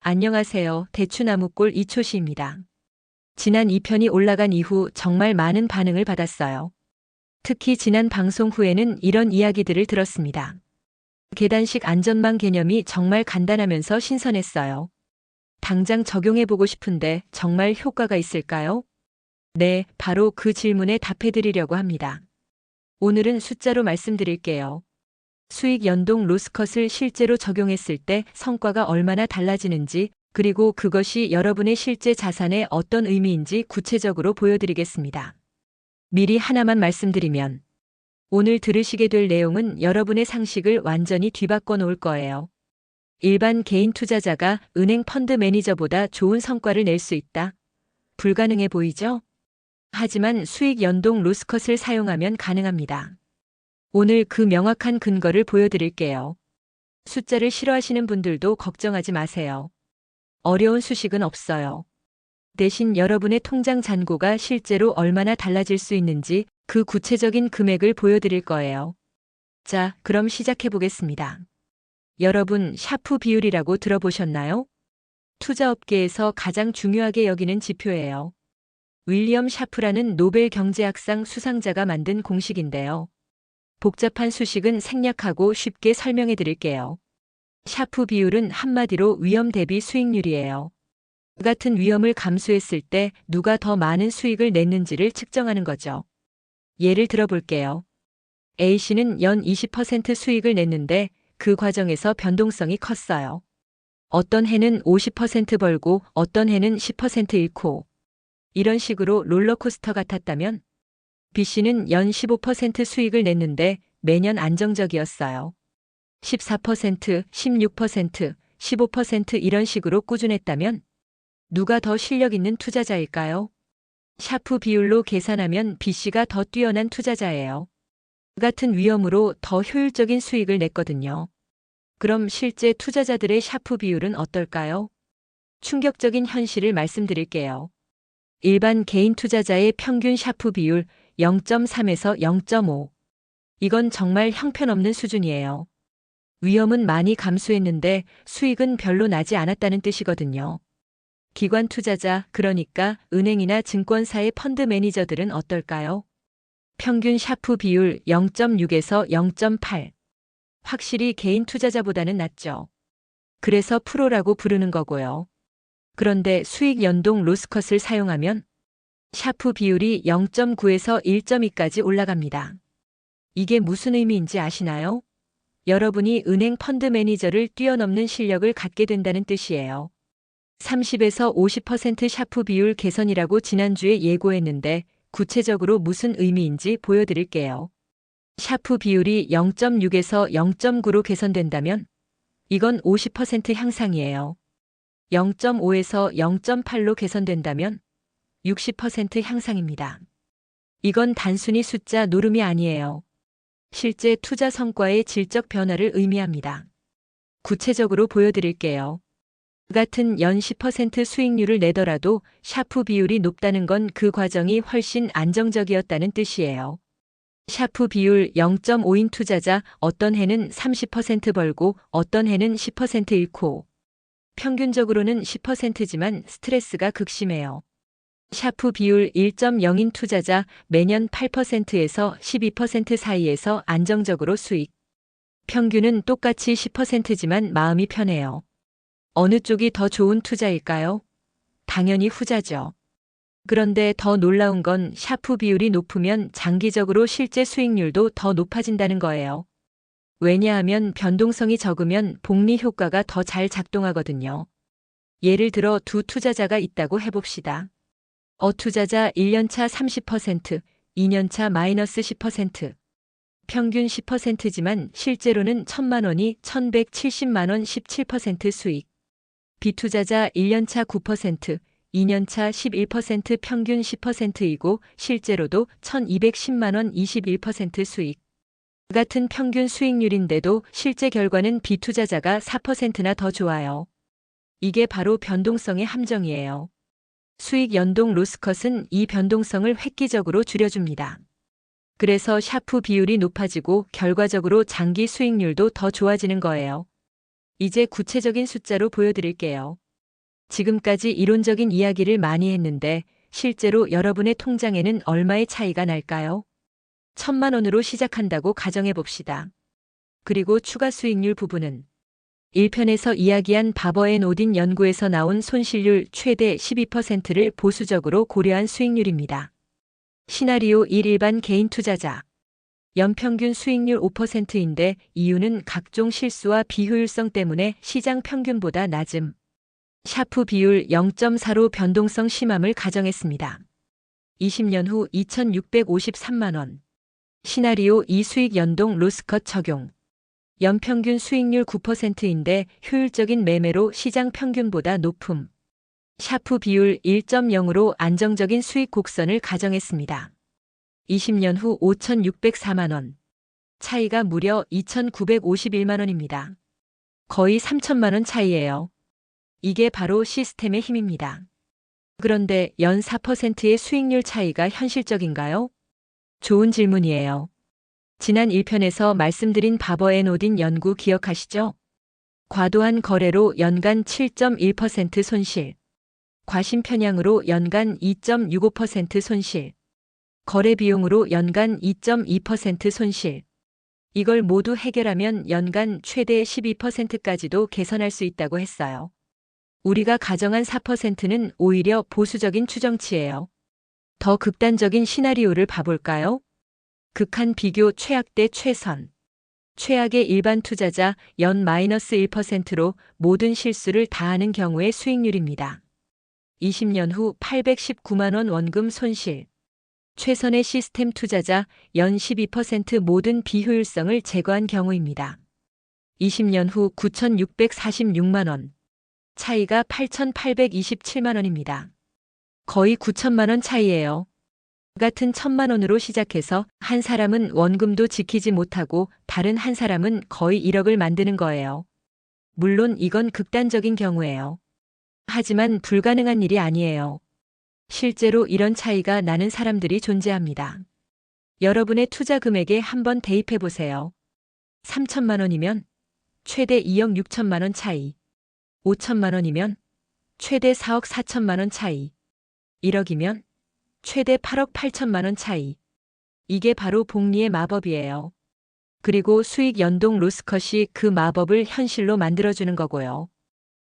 안녕하세요. 대추나무골 이초시입니다. 지난 2편이 올라간 이후 정말 많은 반응을 받았어요. 특히 지난 방송 후에는 이런 이야기들을 들었습니다. 계단식 안전망 개념이 정말 간단하면서 신선했어요. 당장 적용해보고 싶은데 정말 효과가 있을까요? 네, 바로 그 질문에 답해드리려고 합니다. 오늘은 숫자로 말씀드릴게요. 수익 연동 로스컷을 실제로 적용했을 때 성과가 얼마나 달라지는지, 그리고 그것이 여러분의 실제 자산에 어떤 의미인지 구체적으로 보여드리겠습니다. 미리 하나만 말씀드리면, 오늘 들으시게 될 내용은 여러분의 상식을 완전히 뒤바꿔 놓을 거예요. 일반 개인 투자자가 은행 펀드 매니저보다 좋은 성과를 낼 수 있다. 불가능해 보이죠? 하지만 수익 연동 로스컷을 사용하면 가능합니다. 오늘 그 명확한 근거를 보여드릴게요. 숫자를 싫어하시는 분들도 걱정하지 마세요. 어려운 수식은 없어요. 대신 여러분의 통장 잔고가 실제로 얼마나 달라질 수 있는지 그 구체적인 금액을 보여드릴 거예요. 자, 그럼 시작해 보겠습니다. 여러분, 샤프 비율이라고 들어보셨나요? 투자업계에서 가장 중요하게 여기는 지표예요. 윌리엄 샤프라는 노벨 경제학상 수상자가 만든 공식인데요. 복잡한 수식은 생략하고 쉽게 설명해 드릴게요. 샤프 비율은 한마디로 위험 대비 수익률이에요. 같은 위험을 감수했을 때 누가 더 많은 수익을 냈는지를 측정하는 거죠. 예를 들어 볼게요. A씨는 연 20% 수익을 냈는데 그 과정에서 변동성이 컸어요. 어떤 해는 50% 벌고 어떤 해는 10% 잃고, 이런 식으로 롤러코스터 같았다면 B씨는 연 15% 수익을 냈는데 매년 안정적이었어요. 14%, 16%, 15% 이런 식으로 꾸준했다면 누가 더 실력 있는 투자자일까요? 샤프 비율로 계산하면 B씨가 더 뛰어난 투자자예요. 같은 위험으로 더 효율적인 수익을 냈거든요. 그럼 실제 투자자들의 샤프 비율은 어떨까요? 충격적인 현실을 말씀드릴게요. 일반 개인 투자자의 평균 샤프 비율 0.3에서 0.5. 이건 정말 형편없는 수준이에요. 위험은 많이 감수했는데 수익은 별로 나지 않았다는 뜻이거든요. 기관 투자자, 그러니까 은행이나 증권사의 펀드 매니저들은 어떨까요? 평균 샤프 비율 0.6에서 0.8. 확실히 개인 투자자보다는 낫죠. 그래서 프로라고 부르는 거고요. 그런데 수익 연동 로스컷을 사용하면 샤프 비율이 0.9에서 1.2까지 올라갑니다. 이게 무슨 의미인지 아시나요? 여러분이 은행 펀드 매니저를 뛰어넘는 실력을 갖게 된다는 뜻이에요. 30에서 50% 샤프 비율 개선이라고 지난주에 예고했는데 구체적으로 무슨 의미인지 보여드릴게요. 샤프 비율이 0.6에서 0.9로 개선된다면 이건 50% 향상이에요. 0.5에서 0.8로 개선된다면 60% 향상입니다. 이건 단순히 숫자 노름이 아니에요. 실제 투자 성과의 질적 변화를 의미합니다. 구체적으로 보여드릴게요. 같은 연 10% 수익률을 내더라도 샤프 비율이 높다는 건 그 과정이 훨씬 안정적이었다는 뜻이에요. 샤프 비율 0.5인 투자자, 어떤 해는 30% 벌고 어떤 해는 10% 잃고, 평균적으로는 10%지만 스트레스가 극심해요. 샤프 비율 1.0인 투자자, 매년 8%에서 12% 사이에서 안정적으로 수익. 평균은 똑같이 10%지만 마음이 편해요. 어느 쪽이 더 좋은 투자일까요? 당연히 후자죠. 그런데 더 놀라운 건 샤프 비율이 높으면 장기적으로 실제 수익률도 더 높아진다는 거예요. 왜냐하면 변동성이 적으면 복리 효과가 더 잘 작동하거든요. 예를 들어 두 투자자가 있다고 해봅시다. 투자자 1년차 30%, 2년차 마이너스 10%. 평균 10%지만 실제로는 1,000만 원이 1,170만 원 17% 수익. 비투자자 1년차 9%, 2년차 11% 평균 10%이고 실제로도 1,210만 원 21% 수익. 같은 평균 수익률인데도 실제 결과는 비투자자가 4%나 더 좋아요. 이게 바로 변동성의 함정이에요. 수익 연동 로스컷은 이 변동성을 획기적으로 줄여줍니다. 그래서 샤프 비율이 높아지고 결과적으로 장기 수익률도 더 좋아지는 거예요. 이제 구체적인 숫자로 보여드릴게요. 지금까지 이론적인 이야기를 많이 했는데 실제로 여러분의 통장에는 얼마의 차이가 날까요? 1,000만 원으로 시작한다고 가정해 봅시다. 그리고 추가 수익률 부분은 1편에서 이야기한 바버 앤 오딘 연구에서 나온 손실률 최대 12%를 보수적으로 고려한 수익률입니다. 시나리오 1 일반 개인 투자자. 연평균 수익률 5%인데 이유는 각종 실수와 비효율성 때문에 시장 평균보다 낮음. 샤프 비율 0.4로 변동성 심함을 가정했습니다. 20년 후 2,653만 원. 시나리오 2 수익 연동 로스컷 적용. 연평균 수익률 9%인데 효율적인 매매로 시장 평균보다 높음. 샤프 비율 1.0으로 안정적인 수익 곡선을 가정했습니다. 20년 후 5,604만 원. 차이가 무려 2,951만 원입니다. 거의 3천만 원 차이예요. 이게 바로 시스템의 힘입니다. 그런데 연 4%의 수익률 차이가 현실적인가요? 좋은 질문이에요. 지난 1편에서 말씀드린 바버 앤 오딘 연구 기억하시죠? 과도한 거래로 연간 7.1% 손실. 과신 편향으로 연간 2.65% 손실. 거래 비용으로 연간 2.2% 손실. 이걸 모두 해결하면 연간 최대 12%까지도 개선할 수 있다고 했어요. 우리가 가정한 4%는 오히려 보수적인 추정치예요. 더 극단적인 시나리오를 봐볼까요? 극한 비교 최악 대 최선. 최악의 일반 투자자 연 마이너스 1%로 모든 실수를 다하는 경우의 수익률입니다. 20년 후 819만 원 원금 손실. 최선의 시스템 투자자 연 12% 모든 비효율성을 제거한 경우입니다. 20년 후 9,646만 원. 차이가 8,827만 원입니다. 거의 9천만 원 차이예요. 같은 1,000만 원으로 시작해서 한 사람은 원금도 지키지 못하고 다른 한 사람은 거의 1억을 만드는 거예요. 물론 이건 극단적인 경우예요. 하지만 불가능한 일이 아니에요. 실제로 이런 차이가 나는 사람들이 존재합니다. 여러분의 투자 금액에 한번 대입해 보세요. 3천만 원이면 최대 2억 6천만 원 차이. 5천만 원이면 최대 4억 4천만 원 차이. 1억이면 최대 8억 8천만 원 차이. 이게 바로 복리의 마법이에요. 그리고 수익 연동 로스컷이 그 마법을 현실로 만들어주는 거고요.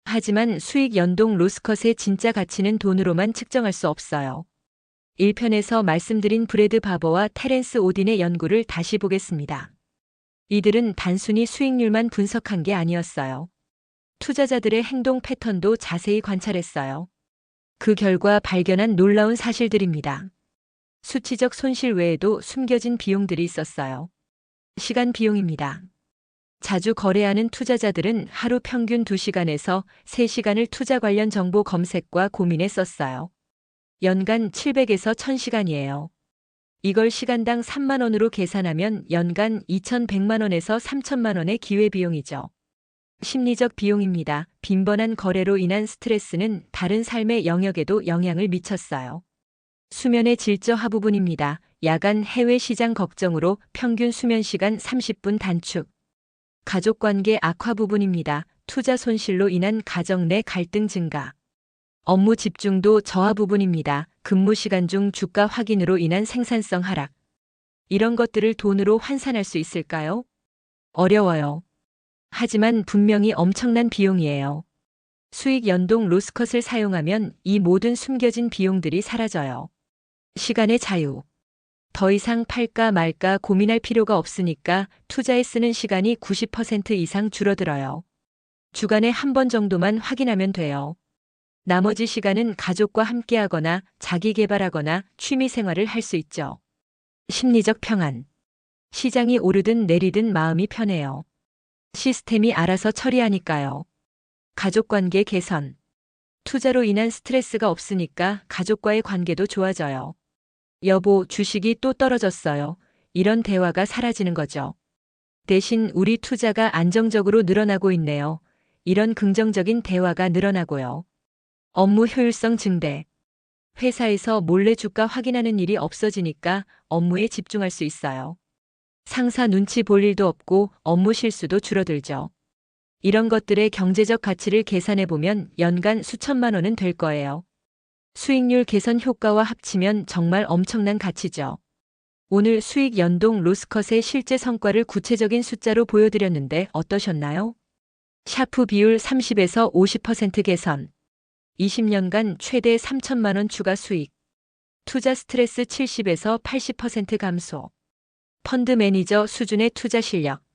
하지만 수익 연동 로스컷의 진짜 가치는 돈으로만 측정할 수 없어요. 1편에서 말씀드린 브래드 바버와 테렌스 오딘의 연구를 다시 보겠습니다. 이들은 단순히 수익률만 분석한 게 아니었어요. 투자자들의 행동 패턴도 자세히 관찰했어요. 그 결과 발견한 놀라운 사실들입니다. 수치적 손실 외에도 숨겨진 비용들이 있었어요. 시간 비용입니다. 자주 거래하는 투자자들은 하루 평균 2시간에서 3시간을 투자 관련 정보 검색과 고민에 썼어요. 연간 700에서 1000시간이에요. 이걸 시간당 3만 원으로 계산하면 연간 2,100만 원에서 3천만 원의 기회비용이죠. 심리적 비용입니다. 빈번한 거래로 인한 스트레스는 다른 삶의 영역에도 영향을 미쳤어요. 수면의 질적 하부분입니다. 야간 해외 시장 걱정으로 평균 수면 시간 30분 단축. 가족관계 악화 부분입니다. 투자 손실로 인한 가정 내 갈등 증가. 업무 집중도 저하 부분입니다. 근무 시간 중 주가 확인으로 인한 생산성 하락. 이런 것들을 돈으로 환산할 수 있을까요? 어려워요. 하지만 분명히 엄청난 비용이에요. 수익 연동 로스컷을 사용하면 이 모든 숨겨진 비용들이 사라져요. 시간의 자유. 더 이상 팔까 말까 고민할 필요가 없으니까 투자에 쓰는 시간이 90% 이상 줄어들어요. 주간에 한 번 정도만 확인하면 돼요. 나머지 시간은 가족과 함께하거나 자기 개발하거나 취미 생활을 할 수 있죠. 심리적 평안. 시장이 오르든 내리든 마음이 편해요. 시스템이 알아서 처리하니까요. 가족관계 개선. 투자로 인한 스트레스가 없으니까 가족과의 관계도 좋아져요. 여보, 주식이 또 떨어졌어요. 이런 대화가 사라지는 거죠. 대신 우리 투자가 안정적으로 늘어나고 있네요. 이런 긍정적인 대화가 늘어나고요. 업무 효율성 증대. 회사에서 몰래 주가 확인하는 일이 없어지니까 업무에 집중할 수 있어요. 상사 눈치 볼 일도 없고 업무 실수도 줄어들죠. 이런 것들의 경제적 가치를 계산해 보면 연간 수천만 원은 될 거예요. 수익률 개선 효과와 합치면 정말 엄청난 가치죠. 오늘 수익 연동 로스컷의 실제 성과를 구체적인 숫자로 보여드렸는데 어떠셨나요? 샤프 비율 30에서 50% 개선, 20년간 최대 3천만 원 추가 수익, 투자 스트레스 70에서 80% 감소, 펀드 매니저 수준의 투자 실력.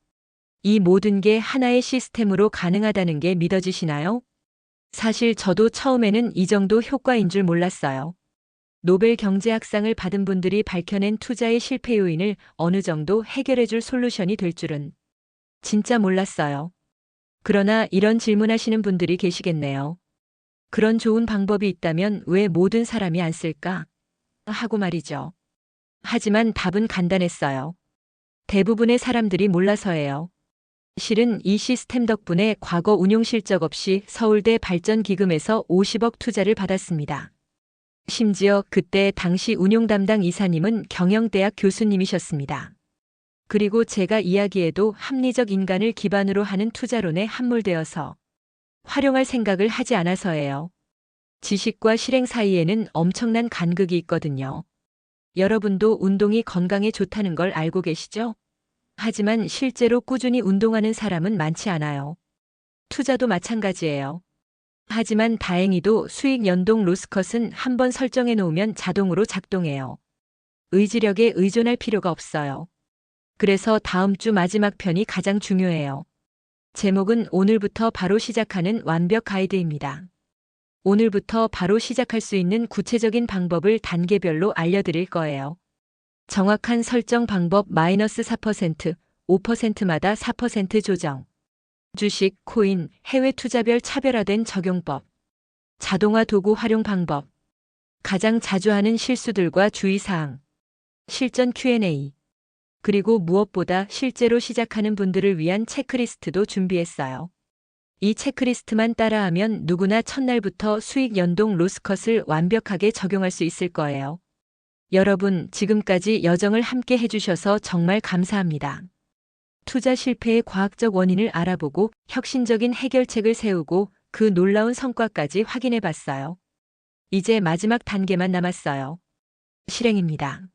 이 모든 게 하나의 시스템으로 가능하다는 게 믿어지시나요? 사실 저도 처음에는 이 정도 효과인 줄 몰랐어요. 노벨 경제학상을 받은 분들이 밝혀낸 투자의 실패 요인을 어느 정도 해결해 줄 솔루션이 될 줄은 진짜 몰랐어요. 그러나 이런 질문하시는 분들이 계시겠네요. 그런 좋은 방법이 있다면 왜 모든 사람이 안 쓸까? 하고 말이죠. 하지만 답은 간단했어요. 대부분의 사람들이 몰라서예요. 실은 이 시스템 덕분에 과거 운용 실적 없이 서울대 발전기금에서 50억 투자를 받았습니다. 심지어 그때 당시 운용 담당 이사님은 경영대학 교수님이셨습니다. 그리고 제가 이야기해도 합리적 인간을 기반으로 하는 투자론에 함몰되어서 활용할 생각을 하지 않아서예요. 지식과 실행 사이에는 엄청난 간극이 있거든요. 여러분도 운동이 건강에 좋다는 걸 알고 계시죠? 하지만 실제로 꾸준히 운동하는 사람은 많지 않아요. 투자도 마찬가지예요. 하지만 다행히도 수익 연동 로스컷은 한번 설정해 놓으면 자동으로 작동해요. 의지력에 의존할 필요가 없어요. 그래서 다음 주 마지막 편이 가장 중요해요. 제목은 오늘부터 바로 시작하는 완벽 가이드입니다. 오늘부터 바로 시작할 수 있는 구체적인 방법을 단계별로 알려드릴 거예요. 정확한 설정 방법 -4%, 5%마다 4% 조정. 주식, 코인, 해외 투자별 차별화된 적용법. 자동화 도구 활용 방법. 가장 자주 하는 실수들과 주의사항. 실전 Q&A. 그리고 무엇보다 실제로 시작하는 분들을 위한 체크리스트도 준비했어요. 이 체크리스트만 따라하면 누구나 첫날부터 수익 연동 로스컷을 완벽하게 적용할 수 있을 거예요. 여러분, 지금까지 여정을 함께 해주셔서 정말 감사합니다. 투자 실패의 과학적 원인을 알아보고 혁신적인 해결책을 세우고 그 놀라운 성과까지 확인해 봤어요. 이제 마지막 단계만 남았어요. 실행입니다.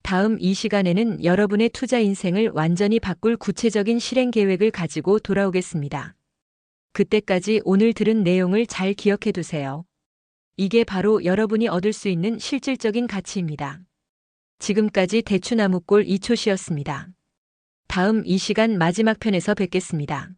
다음 이 시간에는 여러분의 투자 인생을 완전히 바꿀 구체적인 실행 계획을 가지고 돌아오겠습니다. 그때까지 오늘 들은 내용을 잘 기억해 두세요. 이게 바로 여러분이 얻을 수 있는 실질적인 가치입니다. 지금까지 대추나무꼴 이초시였습니다. 다음 이 시간 마지막 편에서 뵙겠습니다.